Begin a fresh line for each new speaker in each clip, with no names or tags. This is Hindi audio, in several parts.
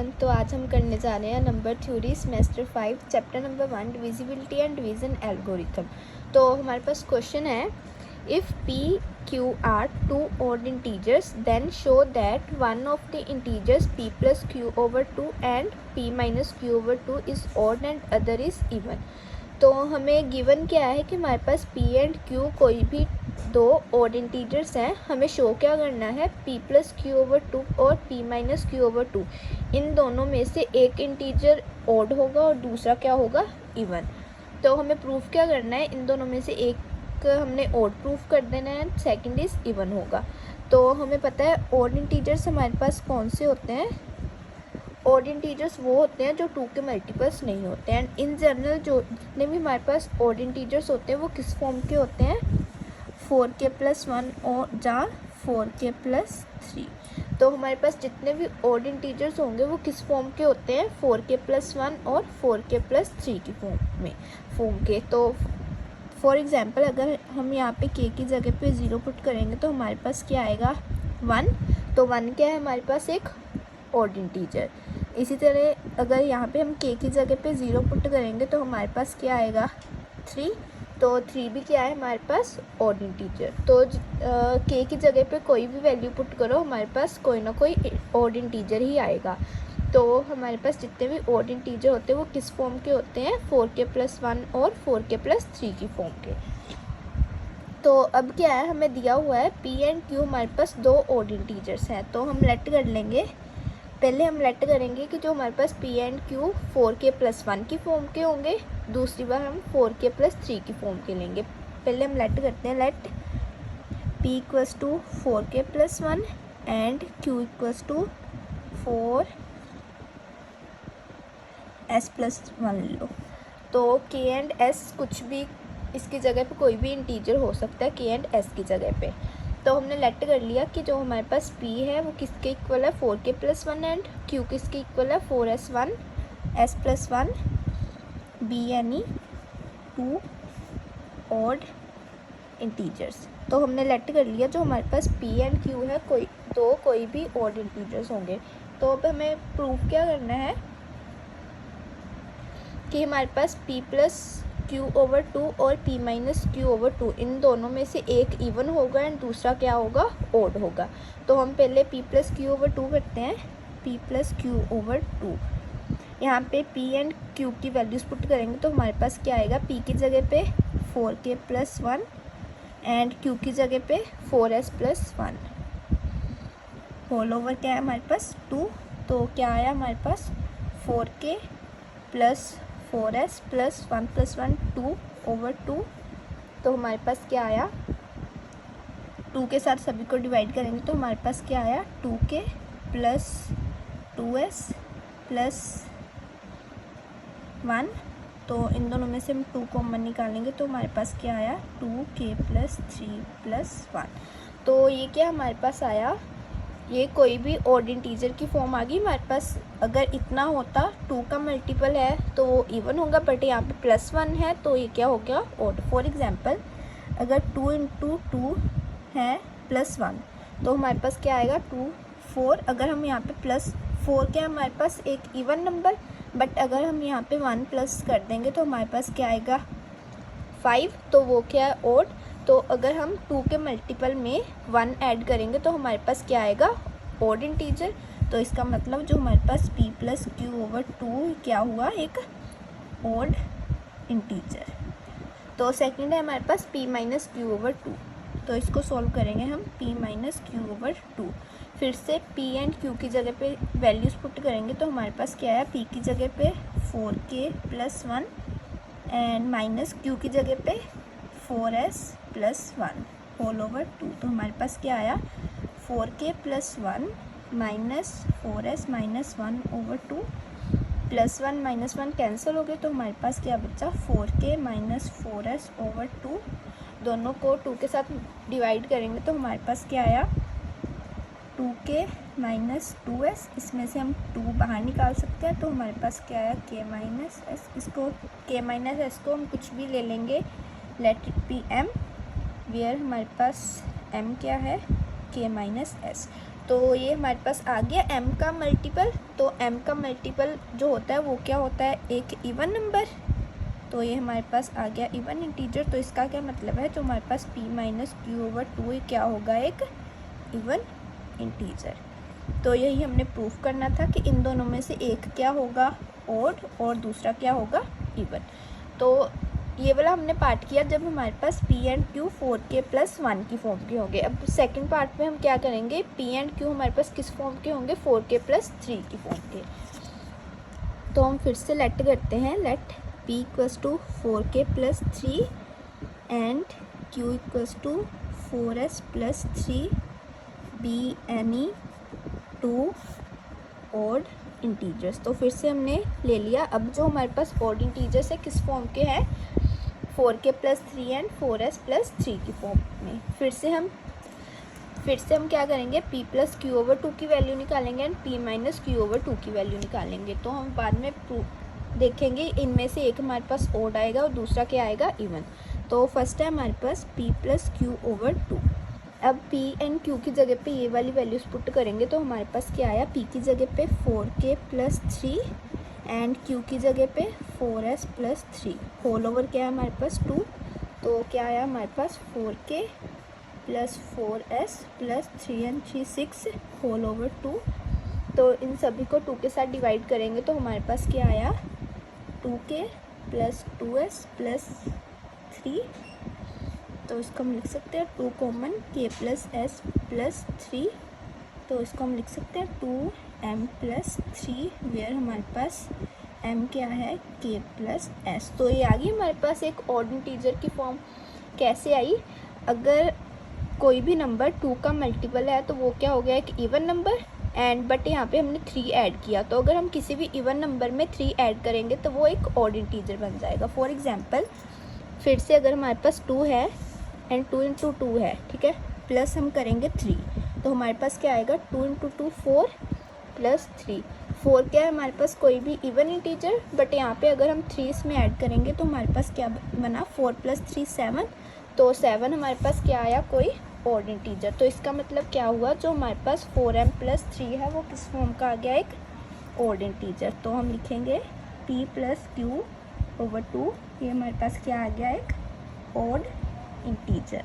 एवरीवन। तो आज हम करने जा रहे हैं number theory semester 5 chapter number 1 divisibility and division algorithm. तो हमारे पास क्वेश्चन है, if p q are two odd integers then show that one of the integers p plus q over 2 and p minus q over 2 is odd and other is even। तो हमें गिवन क्या है कि हमारे पास p एंड q कोई भी दो ऑड इंटीजर्स हैं, हमें शो क्या करना है, p प्लस क्यू ओवर 2 और p माइनस क्यू ओवर 2, इन दोनों में से एक इंटीजर ऑड होगा और दूसरा क्या होगा, इवन। तो हमें प्रूफ क्या करना है, इन दोनों में से एक हमने ऑड प्रूफ कर देना है, सेकंड इज इवन होगा। तो हमें पता है ऑड इंटीजर्स हमारे पास कौन से होते हैं, ऑड इंटीजर्स वो होते हैं जो 2 के मल्टीपल्स नहीं होते हैं। एंड इन जनरल जो जितने भी हमारे पास ऑड इंटीजर्स होते हैं वो किस फॉर्म के होते हैं, 4k प्लस 1 और जहाँ 4k प्लस 3। तो हमारे पास जितने भी ऑड इंटीजर्स होंगे वो किस फॉर्म के होते हैं, 4k प्लस 1 और 4k प्लस 3 की फॉर्म के। तो फॉर एग्जांपल अगर हम यहाँ पे k की जगह पे 0 पुट करेंगे तो हमारे पास क्या आएगा, 1। तो 1 क्या है हमारे पास, एक ऑड इंटीजर। इसी तरह अगर यहाँ पे हम k की जगह पे 0 पुट करेंगे तो हमारे पास क्या आएगा, 3। तो 3 भी क्या है हमारे पास, ऑड इंटीजर। तो k की जगह पे कोई भी वैल्यू पुट करो, हमारे पास कोई ना कोई ऑड इंटीजर ही आएगा। तो हमारे पास जितने भी ऑड इंटीजर होते हैं वो किस फॉर्म के होते हैं, 4k प्लस 1 और 4k प्लस 3 की फॉर्म के। तो अब क्या है, हमें दिया हुआ है p एंड q, हमारे पास दो ऑड इंटीजर्स हैं। तो हम लेट कर लेंगे, पहले हम लेट करेंगे कि जो हमारे पास p and q 4k plus 1 की फॉर्म के होंगे, दूसरी बार हम 4k प्लस 3 की फॉर्म के लेंगे। पहले हम लेट करते हैं, let p equals to 4k plus 1 and q equals to 4s plus 1 लो। तो k एंड s कुछ भी, इसकी जगह पे कोई भी इंटीजर हो सकता है k एंड s की जगह पे। तो हमने लेट कर लिया कि जो हमारे पास p है वो किसके इक्वल है, 4k प्लस 1 एंड q किसके इक्वल है, 4s1 s प्लस 1 b, यानी 2 ऑड इंटीजर्स। तो हमने लेट कर लिया जो हमारे पास p एंड q है, कोई भी ऑड इंटीजर्स होंगे। तो अब हमें प्रूफ क्या करना है कि हमारे पास p प्लस q ओवर 2 और p माइनस q ओवर 2, इन दोनों में से एक इवन होगा एंड दूसरा क्या होगा, ऑड होगा। तो हम पहले p प्लस q ओवर 2 करते हैं, p प्लस q ओवर 2। यहाँ पे p एंड q की वैल्यूज़ पुट करेंगे तो हमारे पास क्या आएगा, p की जगह पे 4k प्लस 1 एंड q की जगह पे 4s प्लस 1, होल ओवर क्या है हमारे पास 2। तो क्या आया हमारे पास, 4k plus 4s plus 1 plus 1 2 over 2। तो हमारे पास क्या आया, 2 के साथ सभी को डिवाइड करेंगे तो हमारे पास क्या आया, 2k प्लस 2s प्लस 1। तो इन दोनों में से हम 2 कॉमन निकालेंगे तो हमारे पास क्या आया, 2k प्लस 3 प्लस 1। तो ये क्या हमारे पास आया, ये कोई भी ऑड इंटीजर की फॉर्म आ गई हमारे पास। अगर इतना होता 2 का मल्टीपल है तो वो इवन होगा, बट यहाँ पे प्लस 1 है तो ये क्या हो गया, ऑड। फॉर एग्जांपल अगर 2 इंटू 2 है प्लस 1 तो हमारे पास क्या आएगा, 2 4। अगर हम यहाँ पे प्लस 4 क्या हमारे पास एक इवन नंबर, बट अगर हम यहाँ पे 1 प्लस कर देंगे तो हमारे पास क्या आएगा, 5। तो वो क्या है, ऑड। तो अगर हम 2 के मल्टीपल में 1 ऐड करेंगे तो हमारे पास क्या आएगा, ऑड इंटीजर। तो इसका मतलब जो हमारे पास p प्लस q ओवर 2 क्या हुआ, एक ऑड इंटीजर। तो सेकंड है हमारे पास p माइनस क्यू ओवर 2। तो इसको सॉल्व करेंगे हम, p माइनस क्यू ओवर 2। फिर से p एंड q की जगह पे वैल्यूज़ पुट करेंगे तो हमारे पास क्या आया, p की जगह पे 4k plus 1 and minus q की जगह पे 4s प्लस 1 होल ओवर 2। तो हमारे पास क्या आया, 4k plus 1 minus 4s minus 1 over 2, plus 1 minus 1 cancel हो गए तो हमारे पास क्या बचा, 4k माइनस 4s ओवर 2। दोनों को 2 के साथ डिवाइड करेंगे तो हमारे पास क्या आया, 2k माइनस 2s। इसमें से हम 2 बाहर निकाल सकते हैं तो हमारे पास क्या आया, k माइनस s। इसको k माइनस s को हम कुछ भी ले लेंगे, let it be m, where हमारे पास m क्या है, k माइनस s। तो ये हमारे पास आ गया m का मल्टीपल। तो m का मल्टीपल जो होता है वो क्या होता है, एक इवन नंबर। तो ये हमारे पास आ गया इवन इंटीजर। तो इसका क्या मतलब है, जो हमारे पास p माइनस क्यू ओवर 2 क्या होगा, एक इवन इंटीजर। तो यही हमने प्रूफ करना था कि इन दोनों में से एक क्या होगा ऑड और दूसरा क्या होगा इवन। तो ये वाला हमने पार्ट किया जब हमारे पास p एंड q 4k + 1 की फॉर्म के होंगे। अब सेकंड पार्ट में हम क्या करेंगे, p एंड q हमारे पास किस फॉर्म के होंगे, 4k + 3 की फॉर्म के। तो हम फिर से लेट करते हैं, let p = 4k + 3 and q = 4s + 3 be any two odd integers. तो फिर से हमने ले लिया। अब जो हमारे पास ऑड इंटीजर्स है किस फॉर्म के हैं, 4k + 3 एंड 4s + 3 की फॉर्म में। फिर से हम क्या करेंगे, p + q ओवर 2 की वैल्यू निकालेंगे एंड p - q ओवर 2 की वैल्यू निकालेंगे। तो हम बाद में देखेंगे इनमें से एक हमारे पास ऑड आएगा और दूसरा क्या आएगा, इवन। तो फर्स्ट है हमारे पास p + q ओवर 2। अब p एंड q की जगह पे ये वाली वैल्यूज पुट करेंगे तो हमारे पास क्या आया, p की जगह पे 4k + 3 एंड q की जगह पे 4s + 3 होल ओवर क्या है हमारे पास 2। तो क्या आया हमारे पास 4k + 4s + 3 and 3 6 whole over 2। तो इन सभी को 2 के साथ डिवाइड करेंगे तो हमारे पास क्या आया, 2k + 2s + 3। तो इसको हम लिख सकते हैं 2 कॉमन k + s + 3। तो इसको हम लिख सकते हैं 2m + 3 वेयर हमारे पास m क्या है, k + s। तो ये आ गई हमारे पास एक ऑड इंटीजर की फॉर्म। कैसे आई, अगर कोई भी नंबर 2 का मल्टीपल है तो वो क्या हो गया, एक इवन नंबर एंड बट यहाँ पे हमने 3 ऐड किया। तो अगर हम किसी भी इवन नंबर में 3 ऐड करेंगे तो वो एक ऑड इंटीजर बन जाएगा। फॉर एग्जांपल फिर से अगर हमारे पास 2 है एंड 2 × 2 है, ठीक है, प्लस हम करेंगे 3 तो हमारे पास क्या आएगा, 2 × 2 4 + 3। 4 क्या है हमारे पास, कोई भी इवन इंटीजर, बट यहाँ पे अगर हम 3 इसमें ऐड करेंगे तो हमारे पास क्या बना, 4 + 3 7। तो 7 हमारे पास क्या आया, कोई ऑड इंटीजर। तो इसका मतलब क्या हुआ, जो हमारे पास 4m + 3 है वो किस फॉर्म का आ गया, एक ऑड इंटीजर। तो हम लिखेंगे p + q ओवर 2, ये हमारे पास क्या आ गया, एक ऑड इंटीजर।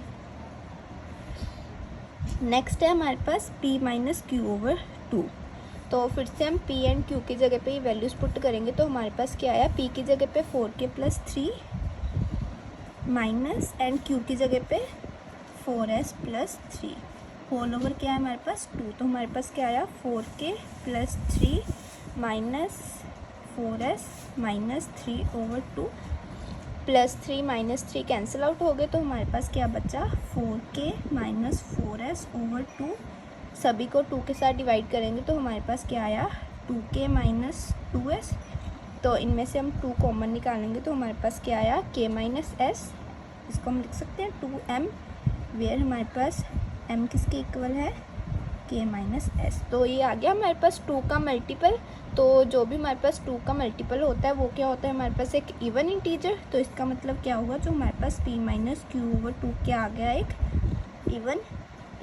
नेक्स्ट है हमारे पास p - q ओवर 2। तो फिर से हम p एंड q की जगह पे ये वैल्यूज पुट करेंगे तो हमारे पास क्या आया, p की जगह पे 4k + 3 माइनस एंड q की जगह पे 4s + 3 होल ओवर क्या है हमारे पास 2। तो हमारे पास क्या आया, 4k + 3 minus 4s - 3 over 2 +3 - 3 cancel out हो गए। तो हमारे पास क्या बचा, 4k - 4s ओवर 2। सभी को 2 के साथ डिवाइड करेंगे तो हमारे पास क्या आया, 2k - 2s। तो इनमें से हम 2 कॉमन निकालेंगे तो हमारे पास क्या आया, k - s। इसको हम लिख सकते हैं 2m वेयर हमारे पास m किसके इक्वल है, k - s। तो ये आ गया हमारे पास 2 का मल्टीपल। तो जो भी हमारे पास 2 का मल्टीपल होता है वो क्या होता है, हमारे पास एक इवन इंटीजर। तो इसका मतलब क्या हुआ, जो हमारे पास p - q ओवर 2 क्या आ गया, एक इवन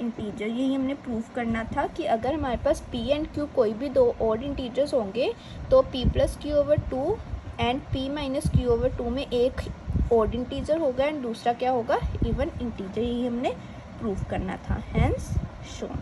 इंटीजर। यही हमने प्रूफ करना था कि अगर हमारे पास p एंड q कोई भी 2 ऑड इंटीजर्स होंगे तो p + q over 2 and p - q over 2 में एक ऑड इंटीजर होगा एंड दूसरा क्या होगा, इवन इंटीजर। यही हमने प्रूफ करना था, हैंस शोन।